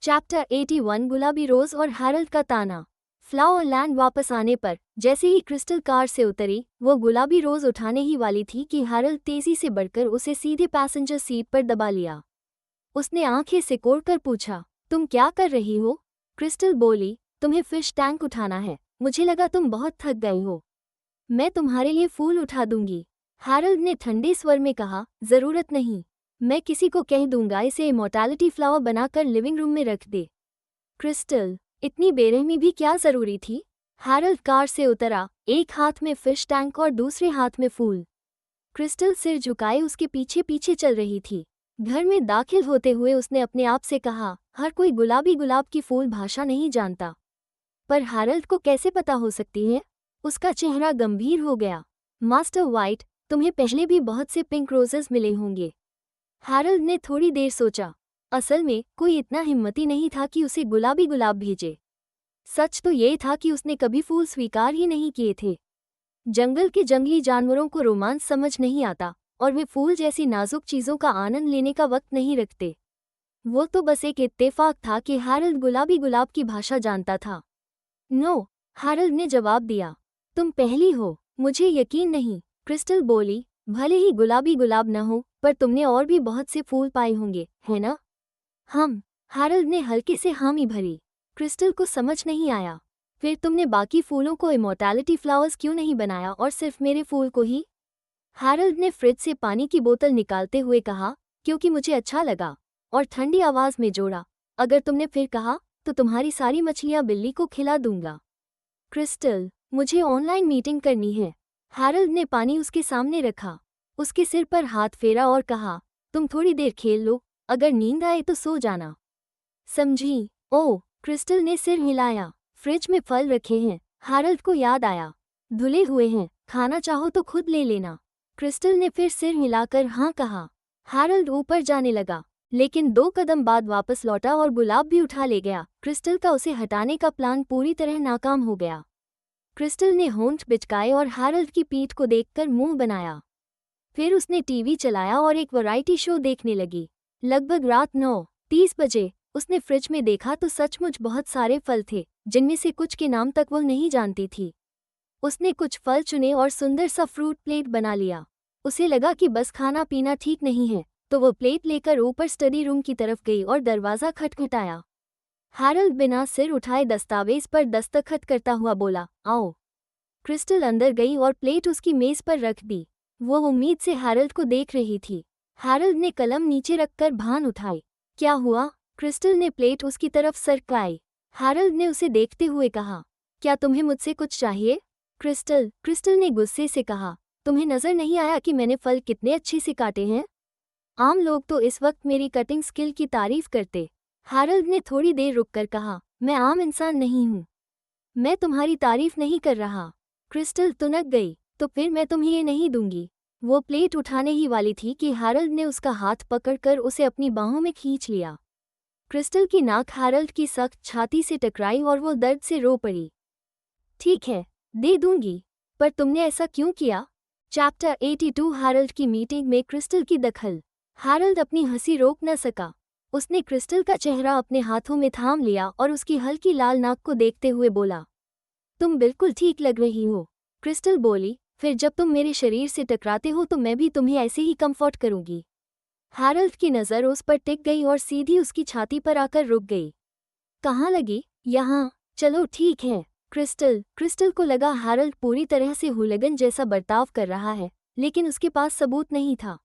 Chapter 81 गुलाबी रोज और Harald का ताना। फ्लावर लैंड वापस आने पर जैसे ही क्रिस्टल कार से उतरी, वो गुलाबी रोज उठाने ही वाली थी कि हैरल्ड तेजी से बढ़कर उसे सीधे पैसेंजर सीट पर दबा लिया। उसने आंखें सिकोड़कर पूछा, तुम क्या कर रही हो? क्रिस्टल बोली, तुम्हें फिश टैंक उठाना है। मुझे लगा तुम बहुत थक गए हो। मैं तुम्हारे लिए फूल उठा दूंगी। हैरल्ड ने ठंडे स्वर में कहा, जरूरत नहीं। मैं किसी को कह दूंगा इसे इमॉर्टैलिटी फ्लावर बनाकर लिविंग रूम में रख दे। क्रिस्टल, इतनी बेरहमी भी क्या जरूरी थी? हैरल्ड कार से उतरा, एक हाथ में फिश टैंक और दूसरे हाथ में फूल। क्रिस्टल सिर झुकाए उसके पीछे पीछे चल रही थी। घर में दाखिल होते हुए उसने अपने आप से कहा, हर कोई गुलाबी गुलाब की फूल भाषा नहीं जानता, पर हैरल्ड को कैसे पता हो सकती है? उसका चेहरा गंभीर हो गया। मास्टर व्हाइट, तुम्हें पहले भी बहुत से पिंक रोजेस मिले होंगे। हैरल्ड ने थोड़ी देर सोचा। असल में कोई इतना हिम्मती नहीं था कि उसे गुलाबी गुलाब भेजे। सच तो ये था कि उसने कभी फूल स्वीकार ही नहीं किए थे। जंगल के जंगली जानवरों को रोमांच समझ नहीं आता और वे फूल जैसी नाजुक चीजों का आनंद लेने का वक्त नहीं रखते। वो तो बस एक इत्तेफाक था कि हैरल्ड गुलाबी गुलाब की भाषा जानता था। नो, हैरल्ड ने जवाब दिया। तुम पहली हो, मुझे यकीन नहीं। क्रिस्टल बोली, भले ही गुलाबी गुलाब न हो, पर तुमने और भी बहुत से फूल पाए होंगे, है ना? हैरल्ड ने हल्के से हामी भरी। क्रिस्टल को समझ नहीं आया। फिर तुमने बाकी फूलों को इमॉर्टैलिटी फ्लावर्स क्यों नहीं बनाया और सिर्फ मेरे फूल को ही? हैरल्ड ने फ्रिज से पानी की बोतल निकालते हुए कहा, क्योंकि मुझे अच्छा लगा, और ठंडी आवाज में जोड़ा, अगर तुमने फिर कहा तो तुम्हारी सारी मछलियां बिल्ली को खिला दूंगा। क्रिस्टल, मुझे ऑनलाइन मीटिंग करनी है। हैरल्ड ने पानी उसके सामने रखा, उसके सिर पर हाथ फेरा और कहा, तुम थोड़ी देर खेल लो, अगर नींद आए तो सो जाना। समझी? ओह, क्रिस्टल ने सिर हिलाया। फ्रिज में फल रखे हैं। हैरल्ड को याद आया। धुले हुए हैं, खाना चाहो तो खुद ले लेना। क्रिस्टल ने फिर सिर हिलाकर हाँ कहा। हैरल्ड ऊपर जाने लगा, लेकिन 2 कदम बाद वापस लौटा और गुलाब भी उठा ले गया। क्रिस्टल का उसे हटाने का प्लान पूरी तरह नाकाम हो गया। क्रिस्टल ने होंठ बिचकाए और हैरल्ड की पीठ को देखकर मुंह बनाया। फिर उसने टीवी चलाया और एक वैरायटी शो देखने लगी। लगभग रात 9:30 बजे उसने फ्रिज में देखा तो सचमुच बहुत सारे फल थे, जिनमें से कुछ के नाम तक वह नहीं जानती थी। उसने कुछ फल चुने और सुंदर सा फ्रूट प्लेट बना लिया। उसे लगा कि बस खाना पीना ठीक नहीं है, तो वो प्लेट लेकर ऊपर स्टडी रूम की तरफ गई और दरवाज़ा खटखटाया। हैरल्ड बिना सिर उठाए दस्तावेज पर दस्तखत करता हुआ बोला, आओ। क्रिस्टल अंदर गई और प्लेट उसकी मेज पर रख दी। वो उम्मीद से हैरल्ड को देख रही थी। हैरल्ड ने कलम नीचे रखकर भान उठाई। क्या हुआ? क्रिस्टल ने प्लेट उसकी तरफ सरकाई। हैरल्ड ने उसे देखते हुए कहा, क्या तुम्हें मुझसे कुछ चाहिए? क्रिस्टल ने गुस्से से कहा, तुम्हें नजर नहीं आया कि मैंने फल कितने अच्छे से काटे हैं? आम लोग तो इस वक्त मेरी कटिंग स्किल की तारीफ करते। हैरल्ड ने थोड़ी देर रुककर कहा, मैं आम इंसान नहीं हूँ। मैं तुम्हारी तारीफ नहीं कर रहा। क्रिस्टल तुनक गई, तो फिर मैं तुम्हें ये नहीं दूंगी। वो प्लेट उठाने ही वाली थी कि हैरल्ड ने उसका हाथ पकड़कर उसे अपनी बाहों में खींच लिया। क्रिस्टल की नाक हैरल्ड की सख्त छाती से टकराई और वो दर्द से रो पड़ी। ठीक है, दे दूंगी, पर तुमने ऐसा क्यों किया? चैप्टर 82 हैरल्ड की मीटिंग में क्रिस्टल की दखल। हैरल्ड अपनी हंसी रोक न सका। उसने क्रिस्टल का चेहरा अपने हाथों में थाम लिया और उसकी हल्की लाल नाक को देखते हुए बोला, तुम बिल्कुल ठीक लग रही हो। क्रिस्टल बोली, फिर जब तुम मेरे शरीर से टकराते हो तो मैं भी तुम्हें ऐसे ही कंफर्ट करूंगी। हैरल्ड की नज़र उस पर टिक गई और सीधी उसकी छाती पर आकर रुक गई। कहाँ लगी? यहाँ। चलो ठीक है। क्रिस्टल को लगा हैरल्ड पूरी तरह से हुलिगन जैसा बर्ताव कर रहा है, लेकिन उसके पास सबूत नहीं था।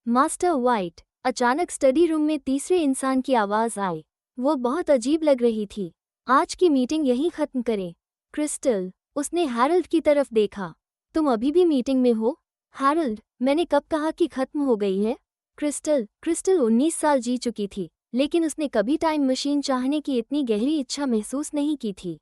Master white. अचानक स्टडी रूम में तीसरे इंसान की आवाज़ आई। वो बहुत अजीब लग रही थी। आज की मीटिंग यहीं खत्म करें। क्रिस्टल, उसने हैरल्ड की तरफ देखा। तुम अभी भी मीटिंग में हो? हैरल्ड, मैंने कब कहा कि खत्म हो गई है? क्रिस्टल 19 साल जी चुकी थी, लेकिन उसने कभी टाइम मशीन चाहने की इतनी गहरी इच्छा महसूस नहीं की थी।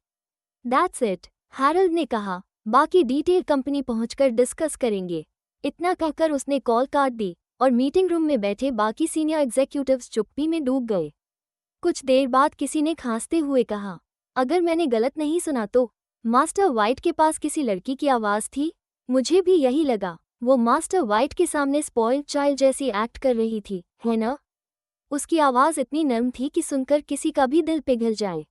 दैट्स इट, हैरल्ड ने कहा, बाकी डिटेल कंपनी पहुंचकर डिस्कस करेंगे। इतना कहकर उसने कॉल काट दी और मीटिंग रूम में बैठे बाकी सीनियर एग्जीक्यूटिव्स चुप्पी में डूब गए। कुछ देर बाद किसी ने खांसते हुए कहा, अगर मैंने गलत नहीं सुना तो मास्टर व्हाइट के पास किसी लड़की की आवाज़ थी। मुझे भी यही लगा। वो मास्टर व्हाइट के सामने स्पॉइल्ड चाइल्ड जैसी एक्ट कर रही थी, है ना? उसकी आवाज़ इतनी नरम थी कि सुनकर किसी का भी दिल पिघल जाए।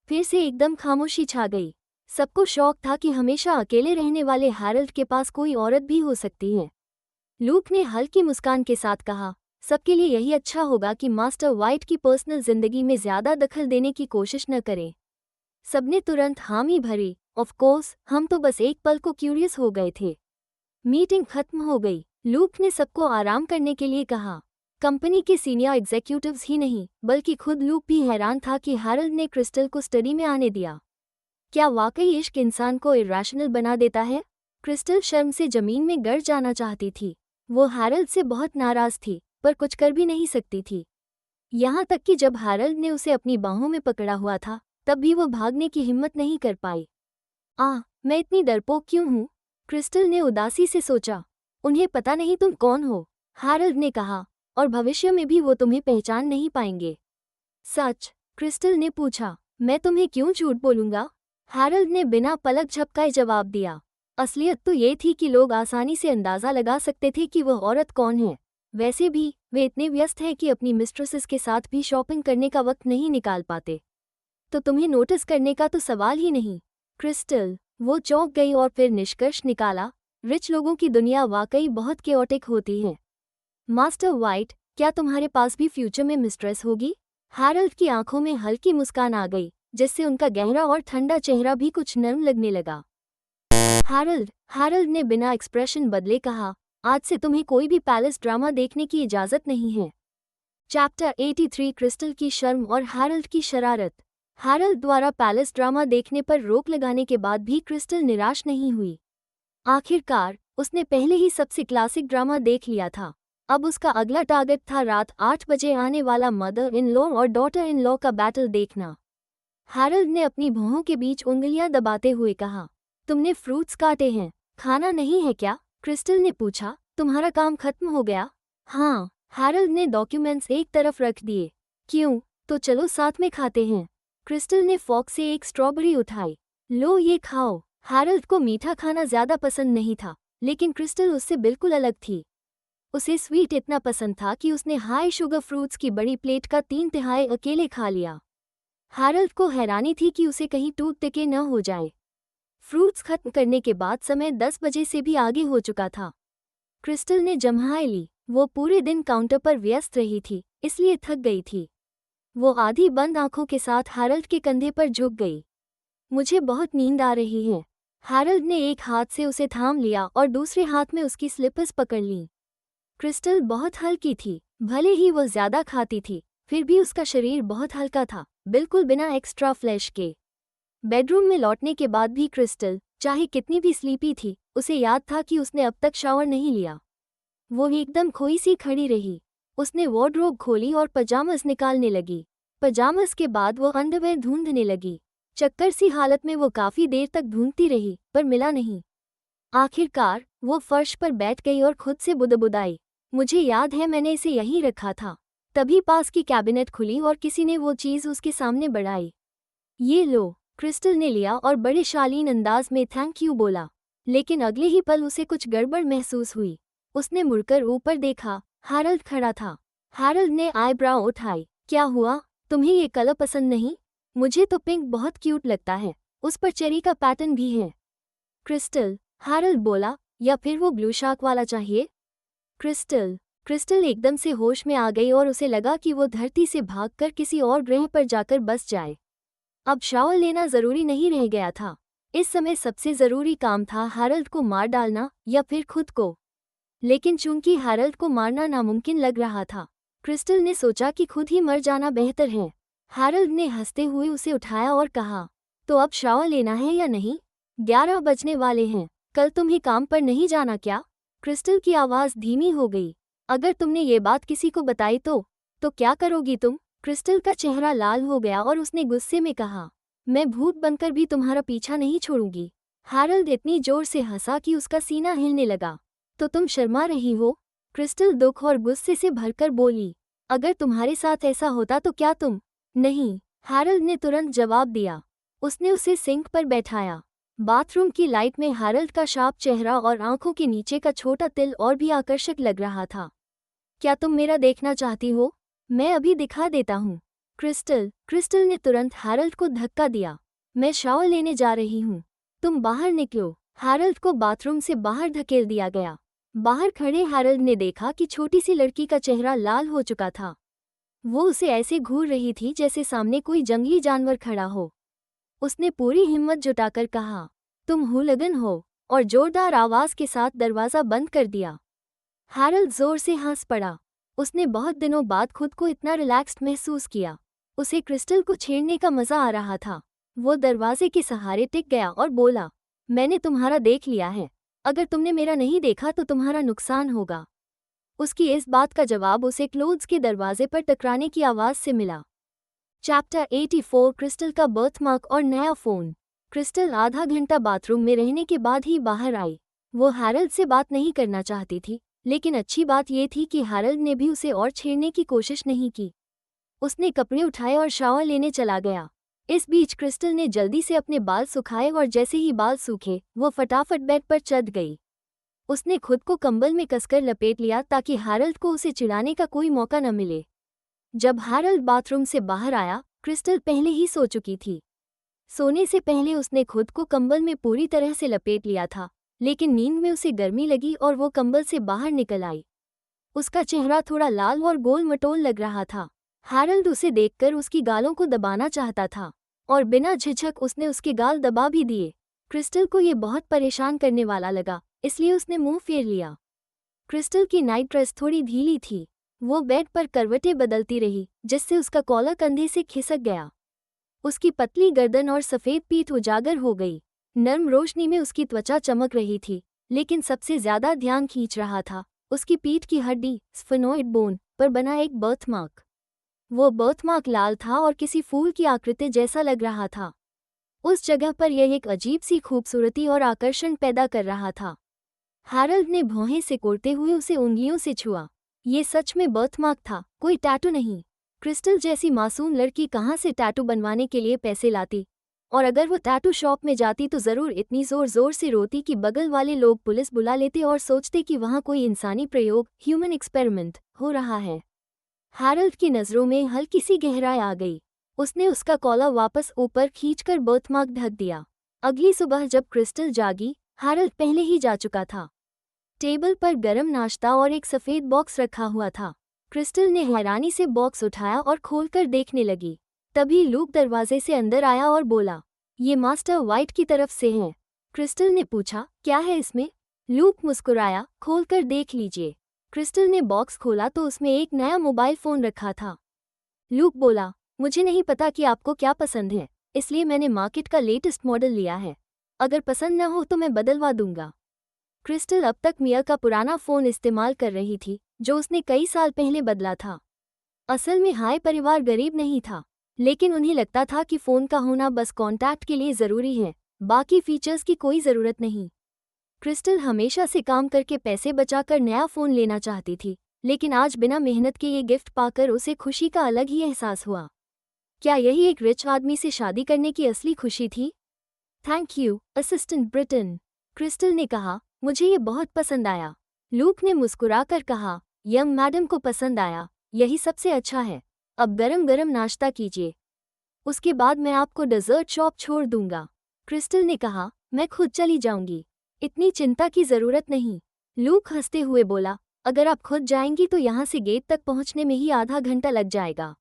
फिर से एकदम खामोशी छा गई। सबको शौक था कि हमेशा अकेले रहने वाले हैरल्ड के पास कोई औरत भी हो सकती है। लूक ने हल्की मुस्कान के साथ कहा, सबके लिए यही अच्छा होगा कि मास्टर वाइट की पर्सनल जिंदगी में ज्यादा दखल देने की कोशिश न करें। सबने तुरंत हामी भरी। ऑफ कोर्स, हम तो बस एक पल को क्यूरियस हो गए थे। मीटिंग खत्म हो गई। लूक ने सबको आराम करने के लिए कहा। कंपनी के सीनियर एग्जीक्यूटिव्स ही नहीं बल्कि खुद लूक भी हैरान था कि हैरल्ड ने क्रिस्टल को स्टडी में आने दिया। क्या वाकई इश्क इंसान को इरेशनल बना देता है? क्रिस्टल शर्म से जमीन में गिर जाना चाहती थी। वो हैरल्ड से बहुत नाराज थी, पर कुछ कर भी नहीं सकती थी। यहाँ तक कि जब हैरल्ड ने उसे अपनी बाहों में पकड़ा हुआ था, तब भी वो भागने की हिम्मत नहीं कर पाई। मैं इतनी डरपोक क्यों हूँ? क्रिस्टल ने उदासी से सोचा। उन्हें पता नहीं तुम कौन हो, हैरल्ड ने कहा, और भविष्य में भी वो तुम्हें पहचान नहीं पाएंगे। सच? क्रिस्टल ने पूछा। मैं तुम्हें क्यों झूठ बोलूंगा? हैरल्ड ने बिना पलक झपकाए जवाब दिया। असलियत तो ये थी कि लोग आसानी से अंदाजा लगा सकते थे कि वह औरत कौन है। वैसे भी वे इतने व्यस्त हैं कि अपनी मिस्ट्रेसेस के साथ भी शॉपिंग करने का वक्त नहीं निकाल पाते। तो तुम्हें नोटिस करने का तो सवाल ही नहीं। क्रिस्टल, वो चौंक गई और फिर निष्कर्ष निकाला, रिच लोगों की दुनिया वाकई बहुत केओटिक होती है। मास्टर वाइट, क्या तुम्हारे पास भी फ्यूचर में मिस्ट्रेस होगी? हैरल्ड की आंखों में हल्की मुस्कान आ गई, जिससे उनका गहरा और ठंडा चेहरा भी कुछ नर्म लगने लगा। हैरल्ड ने बिना एक्सप्रेशन बदले कहा, आज से तुम्हें कोई भी पैलेस ड्रामा देखने की इजाज़त नहीं है। चैप्टर 83 क्रिस्टल की शर्म और हैरल्ड की शरारत। हैरल्ड द्वारा पैलेस ड्रामा देखने पर रोक लगाने के बाद भी क्रिस्टल निराश नहीं हुई। आखिरकार उसने पहले ही सबसे क्लासिक ड्रामा देख लिया था। अब उसका अगला टारगेट था रात 8 बजे आने वाला मदर इन लॉ और डॉटर इन लॉ का बैटल देखना। हैरल्ड ने अपनी भौहों के बीच उंगलियां दबाते हुए कहा, तुमने फ्रूट्स काटे हैं, खाना नहीं है क्या? क्रिस्टल ने पूछा। तुम्हारा काम खत्म हो गया? हाँ, हैरल्ड ने डॉक्यूमेंट्स एक तरफ रख दिए। क्यों? तो चलो साथ में खाते हैं। क्रिस्टल ने फॉक से एक स्ट्रॉबेरी उठाई। लो ये खाओ। हैरल्ड को मीठा खाना ज्यादा पसंद नहीं था, लेकिन क्रिस्टल उससे बिल्कुल अलग थी। उसे स्वीट इतना पसंद था कि उसने हाई शुगर फ्रूट्स की बड़ी प्लेट का 3/3 अकेले खा लिया। हैरल्ड को हैरानी थी कि उसे कहीं टूट टिके न हो जाए। फ्रूट्स खत्म करने के बाद समय 10 बजे से भी आगे हो चुका था। क्रिस्टल ने जम्हाई ली। वो पूरे दिन काउंटर पर व्यस्त रही थी, इसलिए थक गई थी। वो आधी बंद आंखों के साथ हैरल्ड के कंधे पर झुक गई। मुझे बहुत नींद आ रही है। हैरल्ड ने एक हाथ से उसे थाम लिया और दूसरे हाथ में उसकी स्लिपर्स पकड़ लीं। क्रिस्टल बहुत हल्की थी। भले ही वो ज्यादा खाती थी, फिर भी उसका शरीर बहुत हल्का था, बिल्कुल बिना एक्स्ट्रा फ्लैश के। बेडरूम में लौटने के बाद भी क्रिस्टल, चाहे कितनी भी स्लीपी थी, उसे याद था कि उसने अब तक शावर नहीं लिया। वो एकदम खोई सी खड़ी रही। उसने वार्डरोब खोली और पजामस निकालने लगी। पजामस के बाद वो अंडरवेयर ढूंढने लगी। चक्कर सी हालत में वो काफी देर तक ढूंढती रही, पर मिला नहीं। आखिरकार वो फर्श पर बैठ गई और खुद से बुदबुदाई, मुझे याद है मैंने इसे यहीं रखा था। तभी पास की कैबिनेट खुली और किसी ने वो चीज़ उसके सामने बढ़ाई। ये लो। क्रिस्टल ने लिया और बड़े शालीन अंदाज में थैंक यू बोला। लेकिन अगले ही पल उसे कुछ गड़बड़ महसूस हुई। उसने मुड़कर ऊपर देखा, हैरल्ड खड़ा था। हैरल्ड ने आईब्राव उठाई। क्या हुआ? तुम्हें ये कलर पसंद नहीं? मुझे तो पिंक बहुत क्यूट लगता है, उस पर चेरी का पैटर्न भी है। क्रिस्टल, हैरल्ड बोला, या फिर वो ब्लू शार्क वाला चाहिए? क्रिस्टल एकदम से होश में आ गई और उसे लगा कि वो धरती से भागकर किसी और ग्रह पर जाकर बस जाए। अब शावर लेना जरूरी नहीं रह गया था। इस समय सबसे जरूरी काम था हैरल्ड को मार डालना या फिर खुद को। लेकिन चूंकि हैरल्ड को मारना नामुमकिन लग रहा था, क्रिस्टल ने सोचा कि खुद ही मर जाना बेहतर है। हैरल्ड ने हंसते हुए उसे उठाया और कहा, तो अब शावर लेना है या नहीं? 11 बजने वाले हैं। कल तुम्हें काम पर नहीं जाना क्या? क्रिस्टल की आवाज़ धीमी हो गई। अगर तुमने ये बात किसी को बताई तो क्या करोगी तुम? क्रिस्टल का चेहरा लाल हो गया और उसने गुस्से में कहा, मैं भूत बनकर भी तुम्हारा पीछा नहीं छोड़ूंगी। हैरल्ड इतनी जोर से हंसा कि उसका सीना हिलने लगा। तो तुम शर्मा रही हो? क्रिस्टल दुख और गुस्से से भरकर बोली, अगर तुम्हारे साथ ऐसा होता तो क्या तुम? नहीं, हैरल्ड ने तुरंत जवाब दिया। उसने उसे सिंक पर बैठाया। बाथरूम की लाइट में हैरल्ड का शार्प चेहरा और आंखों के नीचे का छोटा तिल और भी आकर्षक लग रहा था। क्या तुम मेरा देखना चाहती हो? मैं अभी दिखा देता हूँ। क्रिस्टल ने तुरंत हैरल्ड को धक्का दिया। मैं शावर लेने जा रही हूँ, तुम बाहर निकलो। हैरल्ड को बाथरूम से बाहर धकेल दिया गया। बाहर खड़े हैरल्ड ने देखा कि छोटी सी लड़की का चेहरा लाल हो चुका था। वो उसे ऐसे घूर रही थी जैसे सामने कोई जंगली जानवर खड़ा हो। उसने पूरी हिम्मत जुटाकर कहा, तुम हूलिगन हो, और जोरदार आवाज के साथ दरवाज़ा बंद कर दिया। हैरल्ड जोर से हंस पड़ा। उसने बहुत दिनों बाद खुद को इतना रिलैक्स्ड महसूस किया। उसे क्रिस्टल को छेड़ने का मजा आ रहा था। वो दरवाजे के सहारे टिक गया और बोला, मैंने तुम्हारा देख लिया है। अगर तुमने मेरा नहीं देखा तो तुम्हारा नुकसान होगा। उसकी इस बात का जवाब उसे क्लोथ्स के दरवाजे पर टकराने की आवाज से मिला। चैप्टर 84 क्रिस्टल का बर्थमार्क और नया फोन। क्रिस्टल आधा घंटा बाथरूम में रहने के बाद ही बाहर आई। वो हैरल्ड से बात नहीं करना चाहती थी, लेकिन अच्छी बात यह थी कि हैरल्ड ने भी उसे और छेड़ने की कोशिश नहीं की। उसने कपड़े उठाए और शावर लेने चला गया। इस बीच क्रिस्टल ने जल्दी से अपने बाल सुखाए और जैसे ही बाल सूखे वो फटाफट बेड पर चढ़ गई। उसने खुद को कंबल में कसकर लपेट लिया ताकि हैरल्ड को उसे चिढ़ाने का कोई मौका न मिले। जब हैरल्ड बाथरूम से बाहर आया, क्रिस्टल पहले ही सो चुकी थी। सोने से पहले उसने खुद को कंबल में पूरी तरह से लपेट लिया था, लेकिन नींद में उसे गर्मी लगी और वो कंबल से बाहर निकल आई। उसका चेहरा थोड़ा लाल और गोल मटोल लग रहा था। हैरल्ड उसे देखकर उसकी गालों को दबाना चाहता था, और बिना झिझक उसने उसके गाल दबा भी दिए। क्रिस्टल को ये बहुत परेशान करने वाला लगा, इसलिए उसने मुंह फेर लिया। क्रिस्टल की नाइट ड्रेस थोड़ी ढीली थी। वो बेड पर करवटें बदलती रही, जिससे उसका कॉलर कंधे से खिसक गया। उसकी पतली गर्दन और सफ़ेद पीठ उजागर हो गई। नर्म रोशनी में उसकी त्वचा चमक रही थी, लेकिन सबसे ज्यादा ध्यान खींच रहा था उसकी पीठ की हड्डी स्फेनोइड बोन पर बना एक बर्थमार्क। वो बर्थमार्क लाल था और किसी फूल की आकृति जैसा लग रहा था। उस जगह पर यह एक अजीब सी खूबसूरती और आकर्षण पैदा कर रहा था। हैरल्ड ने भौहें सिकोड़ते हुए उसे उंगलियों से छुआ। ये सच में बर्थमार्क था, कोई टैटू नहीं। क्रिस्टल जैसी मासूम लड़की कहाँ से टैटू बनवाने के लिए पैसे लाती, और अगर वो टैटू शॉप में जाती तो ज़रूर इतनी ज़ोर ज़ोर से रोती कि बगल वाले लोग पुलिस बुला लेते और सोचते कि वहाँ कोई इंसानी प्रयोग, ह्यूमन एक्सपेरिमेंट, हो रहा है। हैरल्ड की नज़रों में हल्की सी गहराई आ गई। उसने उसका कॉलर वापस ऊपर खींचकर बर्थमार्क ढक दिया। अगली सुबह जब क्रिस्टल जागी, हैरल्ड पहले ही जा चुका था। टेबल पर गरम नाश्ता और एक सफ़ेद बॉक्स रखा हुआ था। क्रिस्टल ने हैरानी से बॉक्स उठाया और खोलकर देखने लगी। तभी लूक दरवाजे से अंदर आया और बोला, ये मास्टर वाइट की तरफ से है। क्रिस्टल ने पूछा, क्या है इसमें? लूक मुस्कुराया, खोलकर देख लीजिए। क्रिस्टल ने बॉक्स खोला तो उसमें एक नया मोबाइल फ़ोन रखा था। लूक बोला, मुझे नहीं पता कि आपको क्या पसंद है, इसलिए मैंने मार्केट का लेटेस्ट मॉडल लिया है। अगर पसंद न हो तो मैं बदलवा दूंगा। क्रिस्टल अब तक मिया का पुराना फ़ोन इस्तेमाल कर रही थी, जो उसने कई साल पहले बदला था। असल में हाय परिवार गरीब नहीं था, लेकिन उन्हें लगता था कि फ़ोन का होना बस कॉन्टैक्ट के लिए ज़रूरी है, बाकी फीचर्स की कोई ज़रूरत नहीं। क्रिस्टल हमेशा से काम करके पैसे बचाकर नया फ़ोन लेना चाहती थी, लेकिन आज बिना मेहनत के ये गिफ्ट पाकर उसे खुशी का अलग ही एहसास हुआ। क्या यही एक रिच आदमी से शादी करने की असली खुशी थी? Thank you, assistant Britain, crystal ने कहा, मुझे ये बहुत पसंद आया। लूक ने मुस्कुराकर कहा, यंग मैडम को पसंद आया, यही सबसे अच्छा है। अब गरम गरम नाश्ता कीजिए, उसके बाद मैं आपको डेजर्ट शॉप छोड़ दूंगा। क्रिस्टल ने कहा, मैं खुद चली जाऊंगी, इतनी चिंता की ज़रूरत नहीं। लूक हंसते हुए बोला, अगर आप खुद जाएंगी तो यहाँ से गेट तक पहुँचने में ही आधा घंटा लग जाएगा।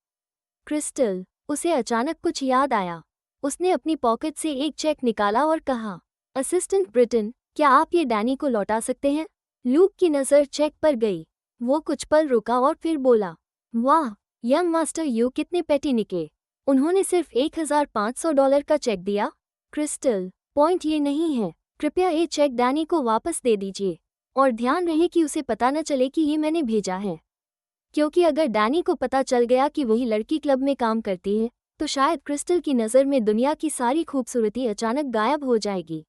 क्रिस्टल, उसे अचानक कुछ याद आया। उसने अपनी पॉकेट से एक चेक निकाला और कहा, असिस्टेंट ब्रिटन, क्या आप ये डैनी को लौटा सकते हैं? लूक की नज़र चेक पर गई। वो कुछ पल रुका और फिर बोला, वाह यंग मास्टर, यू कितने पेटी निकले। उन्होंने सिर्फ $1,500 का चेक दिया। क्रिस्टल, पॉइंट ये नहीं है, कृपया ये चेक डैनी को वापस दे दीजिए, और ध्यान रहे कि उसे पता न चले कि ये मैंने भेजा है, क्योंकि अगर डैनी को पता चल गया कि वही लड़की क्लब में काम करती है तो शायद क्रिस्टल की नज़र में दुनिया की सारी खूबसूरती अचानक गायब हो जाएगी।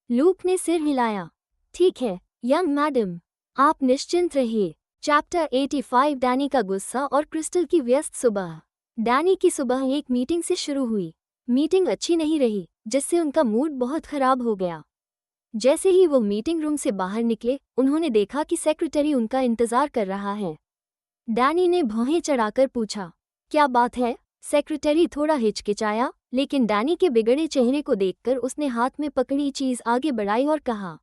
लूक ने सिर हिलाया, ठीक है यंग मैडम, आप निश्चिंत रहिए। चैप्टर 85 डैनी का गुस्सा और क्रिस्टल की व्यस्त सुबह। डैनी की सुबह एक मीटिंग से शुरू हुई। मीटिंग अच्छी नहीं रही, जिससे उनका मूड बहुत खराब हो गया। जैसे ही वो मीटिंग रूम से बाहर निकले, उन्होंने देखा कि सेक्रेटरी उनका इंतजार कर रहा है। डैनी ने भौहें चढ़ाकर पूछा, क्या बात है? सेक्रेटरी थोड़ा हिचकिचाया, लेकिन डैनी के बिगड़े चेहरे को देखकर उसने हाथ में पकड़ी चीज आगे बढ़ाई और कहा,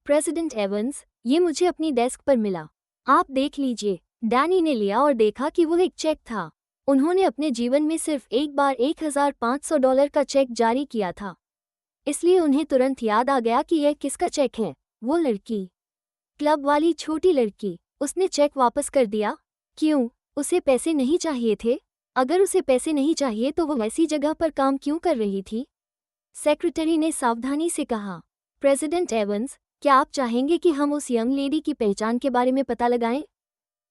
प्रेसिडेंट एवंस, ये मुझे अपनी डेस्क पर मिला। आप देख लीजिए। डैनी ने लिया और देखा कि वो एक चेक था। उन्होंने अपने जीवन में सिर्फ एक बार $1,500 का चेक जारी किया था, इसलिए उन्हें तुरंत याद आ गया कि यह किसका चेक है। वो लड़की, क्लब वाली छोटी लड़की। उसने चेक वापस कर दिया। क्यों? उसे पैसे नहीं चाहिए थे? अगर उसे पैसे नहीं चाहिए तो वो ऐसी जगह पर काम क्यों कर रही थी? सेक्रेटरी ने सावधानी से कहा, प्रेसिडेंट एवंस, क्या आप चाहेंगे कि हम उस यंग लेडी की पहचान के बारे में पता लगाएं?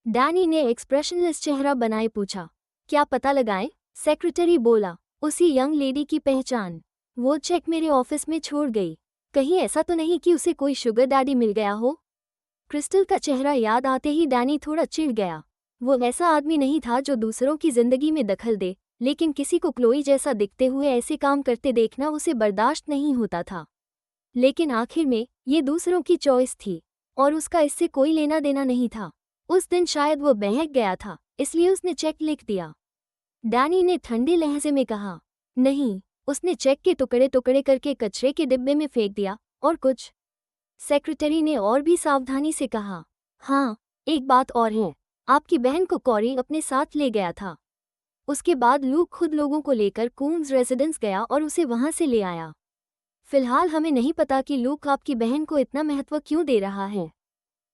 डैनी ने एक्सप्रेशनलेस चेहरा बनाए पूछा। क्या पता लगाएं? सेक्रेटरी बोला, उसी यंग लेडी की पहचान। वो चेक मेरे ऑफिस में छोड़ गई। कहीं ऐसा तो नहीं कि उसे कोई शुगर डैडी मिल गया हो? क्रिस्टल का चेहरा याद आते ही डैनी थोड़ा चिढ़ गया। वो ऐसा आदमी नहीं था जो दूसरों की जिंदगी में दखल दे, लेकिन किसी को क्लोई जैसा दिखते हुए ऐसे काम करते देखना उसे बर्दाश्त नहीं होता था। लेकिन आखिर में ये दूसरों की चॉइस थी और उसका इससे कोई लेना देना नहीं था। उस दिन शायद वो बहक गया था, इसलिए उसने चेक लिख दिया। डैनी ने ठंडे लहजे में कहा, नहीं। उसने चेक के टुकड़े टुकड़े करके कचरे के डिब्बे में फेंक दिया। और कुछ? सेक्रेटरी ने और भी सावधानी से कहा, हाँ, एक बात और है। आपकी बहन को कॉरी अपने साथ ले गया था। उसके बाद लूक खुद लोगों को लेकर कून्स रेजिडेंस गया और उसे वहां से ले आया। फिलहाल हमें नहीं पता कि लूक आपकी बहन को इतना महत्व क्यों दे रहा है।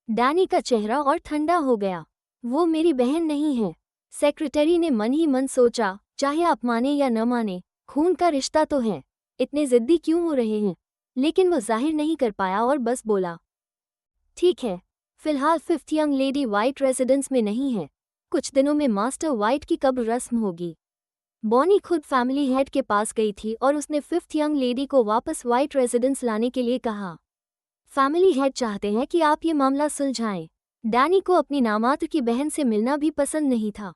डैनी का चेहरा और ठंडा हो गया। वो मेरी बहन नहीं है। सेक्रेटरी ने मन ही मन सोचा, चाहे आप माने या न माने, खून का रिश्ता तो है। इतने जिद्दी क्यों हो रहे हैं? लेकिन वो जाहिर नहीं कर पाया और बस बोला, ठीक है। फिलहाल 5th young lady white residence में नहीं है। कुछ दिनों में मास्टर वाइट की कब्र रस्म होगी। बॉनी खुद फैमिली हेड के पास गई थी और उसने 5th यंग लेडी को वापस वाइट रेजिडेंस लाने के लिए कहा। फैमिली हेड चाहते हैं कि आप ये मामला सुलझाएं। डैनी को अपनी नामात्र की बहन से मिलना भी पसंद नहीं था।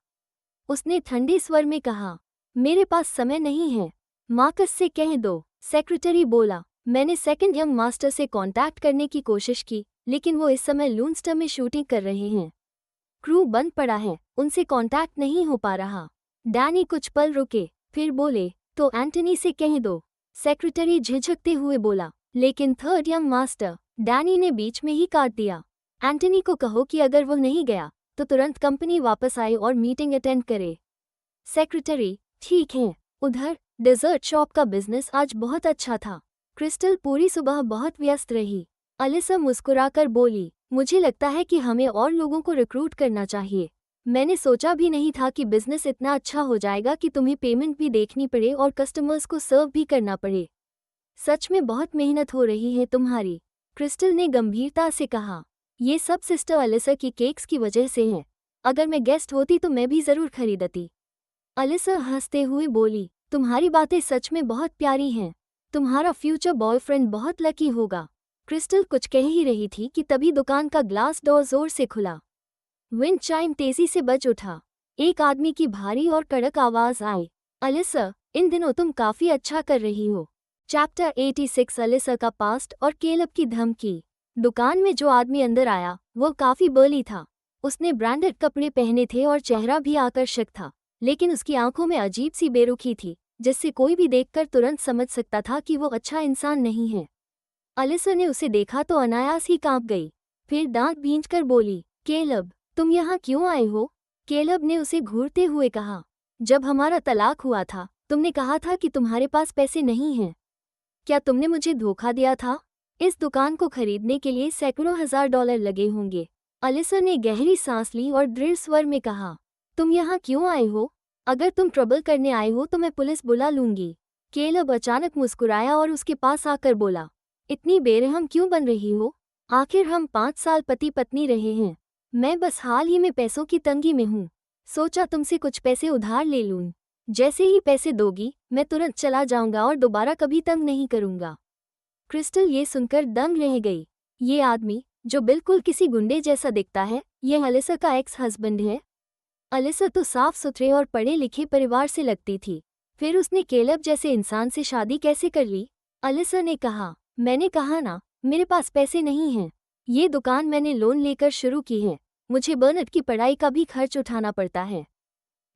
उसने ठंडे स्वर में कहा, मेरे पास समय नहीं है। मार्कस से कह दो। सेक्रेटरी बोला, मैंने 2nd यंग मास्टर से कांटेक्ट करने की कोशिश की, लेकिन वो इस समय लूनस्टर में शूटिंग कर रहे हैं। क्रू बंद पड़ा है, उनसे कांटेक्ट नहीं हो पा रहा। डैनी कुछ पल रुके, फिर बोले, तो एंटनी से कह दो। सेक्रेटरी झिझकते हुए बोला, लेकिन 3rd यंग मास्टर। डैनी ने बीच में ही काट दिया। एंटनी को कहो कि अगर वो नहीं गया तो तुरंत कंपनी वापस आए और मीटिंग अटेंड करे। सेक्रेटरी, ठीक है। उधर डेजर्ट शॉप का बिजनेस आज बहुत अच्छा था। क्रिस्टल पूरी सुबह बहुत व्यस्त रही। अलिसा मुस्कुराकर बोली, मुझे लगता है कि हमें और लोगों को रिक्रूट करना चाहिए। मैंने सोचा भी नहीं था कि बिजनेस इतना अच्छा हो जाएगा कि तुम्हें पेमेंट भी देखनी पड़े और कस्टमर्स को सर्व भी करना पड़े। सच में बहुत मेहनत हो रही है तुम्हारी, क्रिस्टल ने गंभीरता से कहा। ये सब सिस्टर अलिसा की केक्स की वजह से है। अगर मैं गेस्ट होती तो मैं भी जरूर खरीदती। अलिसा हंसते हुए बोली, तुम्हारी बातें सच में बहुत प्यारी हैं। तुम्हारा फ्यूचर बॉयफ्रेंड बहुत लकी होगा। क्रिस्टल कुछ कह ही रही थी कि तभी दुकान का ग्लास डोर जोर से खुला। विंड चाइम तेजी से बज उठा। एक आदमी की भारी और कड़क आवाज आई, अलिसा, इन दिनों तुम काफी अच्छा कर रही हो। चैप्टर 86। अलिसा का पास्ट और केलब की धमकी। दुकान में जो आदमी अंदर आया वो काफी बर्ली था। उसने ब्रांडेड कपड़े पहने थे और चेहरा भी आकर्षक था, लेकिन उसकी आंखों में अजीब सी बेरुखी थी, जिससे कोई भी देखकर तुरंत समझ सकता था कि वो अच्छा इंसान नहीं है। अलिसा ने उसे देखा तो अनायास ही कांप गई। फिर दांत भींचकर बोली, केलब, तुम यहाँ क्यों आए हो? केलब ने उसे घूरते हुए कहा, जब हमारा तलाक हुआ था तुमने कहा था कि तुम्हारे पास पैसे नहीं हैं। क्या तुमने मुझे धोखा दिया था? इस दुकान को खरीदने के लिए सैकड़ों हजार डॉलर लगे होंगे। अलिसा ने गहरी सांस ली और दृढ़ स्वर में कहा, तुम यहाँ क्यों आए हो? अगर तुम ट्रबल करने आए हो तो मैं पुलिस बुला लूंगी। केलब अचानक मुस्कुराया और उसके पास आकर बोला, इतनी बेरहम क्यों बन रही हो? आखिर हम 5 साल पति पत्नी रहे हैं। मैं बस हाल ही में पैसों की तंगी में हूँ। सोचा तुमसे कुछ पैसे उधार ले लूं। जैसे ही पैसे दोगी मैं तुरंत चला जाऊंगा और दोबारा कभी तंग नहीं करूंगा। क्रिस्टल ये सुनकर दंग रह गई। ये आदमी, जो बिल्कुल किसी गुंडे जैसा दिखता है, यह अलिसा का एक्स हस्बैंड है। अलिसा तो साफ सुथरे और पढ़े लिखे परिवार से लगती थी, फिर उसने केलब जैसे इंसान से शादी कैसे कर ली? अलिसा ने कहा, मैंने कहा ना, मेरे पास पैसे नहीं हैं। ये दुकान मैंने लोन लेकर शुरू की है। मुझे बर्नट की पढ़ाई का भी खर्च उठाना पड़ता है।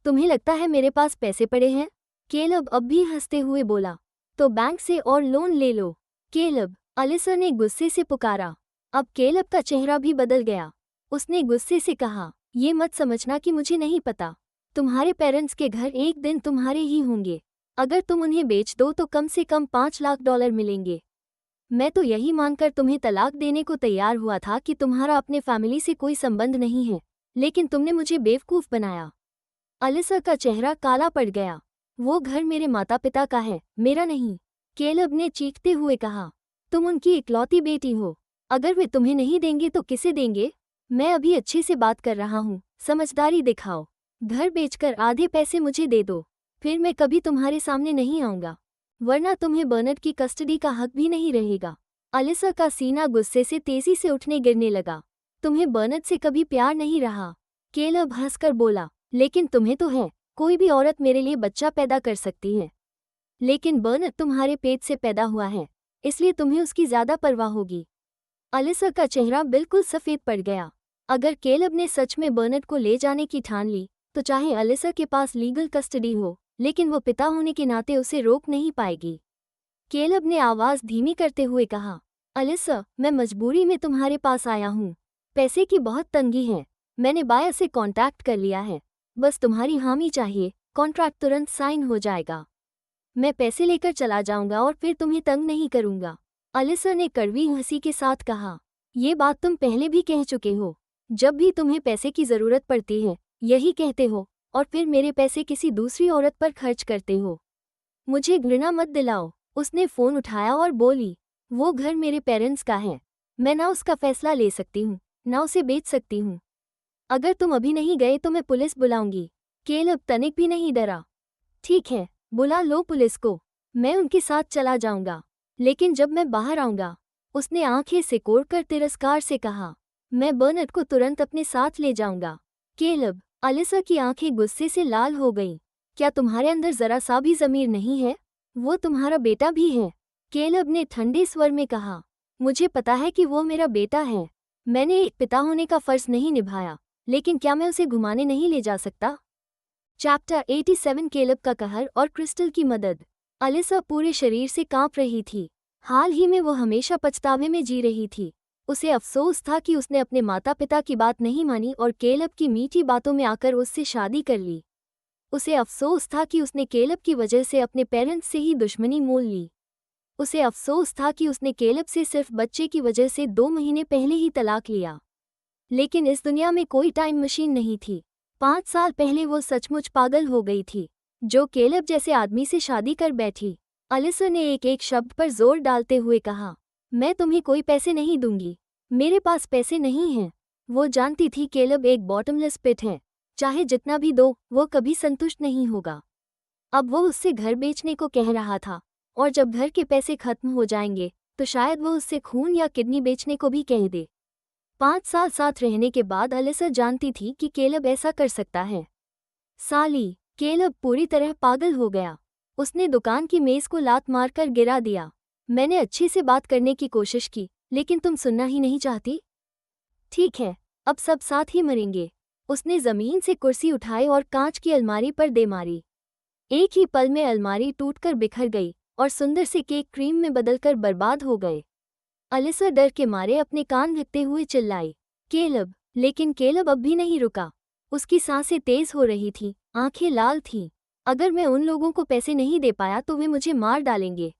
तुम्हें लगता है मेरे पास पैसे पड़े हैं? केलब अब भी हंसते हुए बोला। तो बैंक से और लोन ले लो। केलब, अलिसा ने गुस्से से पुकारा। अब केलब का चेहरा भी बदल गया। उसने गुस्से से कहा, ये मत समझना कि मुझे नहीं पता। तुम्हारे पेरेंट्स के घर एक दिन तुम्हारे ही होंगे। अगर तुम उन्हें बेच दो तो कम से कम $5 लाख मिलेंगे। मैं तो यही मानकर तुम्हें तलाक देने को तैयार हुआ था कि तुम्हारा अपने फैमिली से कोई संबंध नहीं है, लेकिन तुमने मुझे बेवकूफ़ बनाया। अलिसा का चेहरा काला पड़ गया। वो घर मेरे माता पिता का है, मेरा नहीं। केलब ने चीखते हुए कहा, तुम उनकी इकलौती बेटी हो। अगर वे तुम्हें नहीं देंगे तो किसे देंगे? मैं अभी अच्छे से बात कर रहा हूँ, समझदारी दिखाओ। घर बेचकर आधे पैसे मुझे दे दो, फिर मैं कभी तुम्हारे सामने नहीं आऊँगा, वरना तुम्हें बर्नट की कस्टडी का हक भी नहीं रहेगा। अलिसा का सीना गुस्से से तेजी से उठने गिरने लगा। तुम्हें बर्नट से कभी प्यार नहीं रहा। केलब हंसकर बोला, लेकिन तुम्हें तो है। कोई भी औरत मेरे लिए बच्चा पैदा कर सकती है, लेकिन बर्नट तुम्हारे पेट से पैदा हुआ है, इसलिए तुम्हें उसकी ज्यादा परवाह होगी। अलिसा का चेहरा बिल्कुल सफेद पड़ गया। अगर केलब ने सच में बर्नट को ले जाने की ठान ली, तो चाहे अलिसा के पास लीगल कस्टडी हो, लेकिन वो पिता होने के नाते उसे रोक नहीं पाएगी। केलब ने आवाज धीमी करते हुए कहा, अलिसा, मैं मजबूरी में तुम्हारे पास आया हूँ। पैसे की बहुत तंगी है। मैंने बायर से कांटेक्ट कर लिया है, बस तुम्हारी हामी चाहिए, कॉन्ट्रैक्ट तुरंत साइन हो जाएगा। मैं पैसे लेकर चला जाऊंगा और फिर तुम्हें तंग नहीं करूंगा। अलिसा ने कड़वी हंसी के साथ कहा, ये बात तुम पहले भी कह चुके हो। जब भी तुम्हें पैसे की जरूरत पड़ती है, यही कहते हो, और फिर मेरे पैसे किसी दूसरी औरत पर खर्च करते हो। मुझे घृणा मत दिलाओ। उसने फ़ोन उठाया और बोली, वो घर मेरे पेरेंट्स का है। मैं ना उसका फैसला ले सकती हूँ, ना उसे बेच सकती हूँ। अगर तुम अभी नहीं गए तो मैं पुलिस बुलाऊंगी। केलब तनिक भी नहीं डरा। ठीक है, बुला लो पुलिस को, मैं उनके साथ चला जाऊंगा, लेकिन जब मैं बाहर आऊंगा। उसने आंखें सिकोड़कर तिरस्कार से कहा, मैं बर्नट को तुरंत अपने साथ ले जाऊंगा। केलब, अलिसा की आंखें गुस्से से लाल हो गईं। क्या तुम्हारे अंदर जरा सा भी ज़मीर नहीं है? वो तुम्हारा बेटा भी है। केलब ने ठंडे स्वर में कहा, मुझे पता है कि वो मेरा बेटा है। मैंने एक पिता होने का फर्ज नहीं निभाया, लेकिन क्या मैं उसे घुमाने नहीं ले जा सकता? चैप्टर 87 केलब का कहर और क्रिस्टल की मदद। अलिसा पूरे शरीर से कांप रही थी। हाल ही में वो हमेशा पछतावे में जी रही थी। उसे अफसोस था कि उसने अपने माता पिता की बात नहीं मानी और केलब की मीठी बातों में आकर उससे शादी कर ली। उसे अफसोस था कि उसने केलब की वजह से अपने पेरेंट्स से ही दुश्मनी मोल ली। उसे अफसोस था कि उसने केलब से सिर्फ बच्चे की वजह से 2 महीने पहले ही तलाक लिया। लेकिन इस दुनिया में कोई टाइम मशीन नहीं थी। 5 साल पहले वो सचमुच पागल हो गई थी, जो केलब जैसे आदमी से शादी कर बैठी। अलिसा ने एक एक शब्द पर जोर डालते हुए कहा, मैं तुम्हें कोई पैसे नहीं दूंगी। मेरे पास पैसे नहीं हैं। वो जानती थी केलब एक बॉटमलेस पिट है, चाहे जितना भी दो वो कभी संतुष्ट नहीं होगा। अब वो उससे घर बेचने को कह रहा था, और जब घर के पैसे खत्म हो जाएंगे तो शायद वो उससे खून या किडनी बेचने को भी कह दे। 5 साल साथ रहने के बाद अलिसा जानती थी कि केलब ऐसा कर सकता है। साली, केलब पूरी तरह पागल हो गया। उसने दुकान की मेज को लात मारकर गिरा दिया। मैंने अच्छे से बात करने की कोशिश की, लेकिन तुम सुनना ही नहीं चाहती। ठीक है, अब सब साथ ही मरेंगे। उसने जमीन से कुर्सी उठाई और कांच की अलमारी पर दे मारी। एक ही पल में अलमारी टूटकर बिखर गई और सुंदर से केक क्रीम में बदलकर बर्बाद हो गए। अलिसा डर के मारे अपने कान ढकते हुए चिल्लाई, केलब। लेकिन केलब अब भी नहीं रुका। उसकी सांसें तेज हो रही थीं, आंखें लाल थीं। अगर मैं उन लोगों को पैसे नहीं दे पाया तो वे मुझे मार डालेंगे,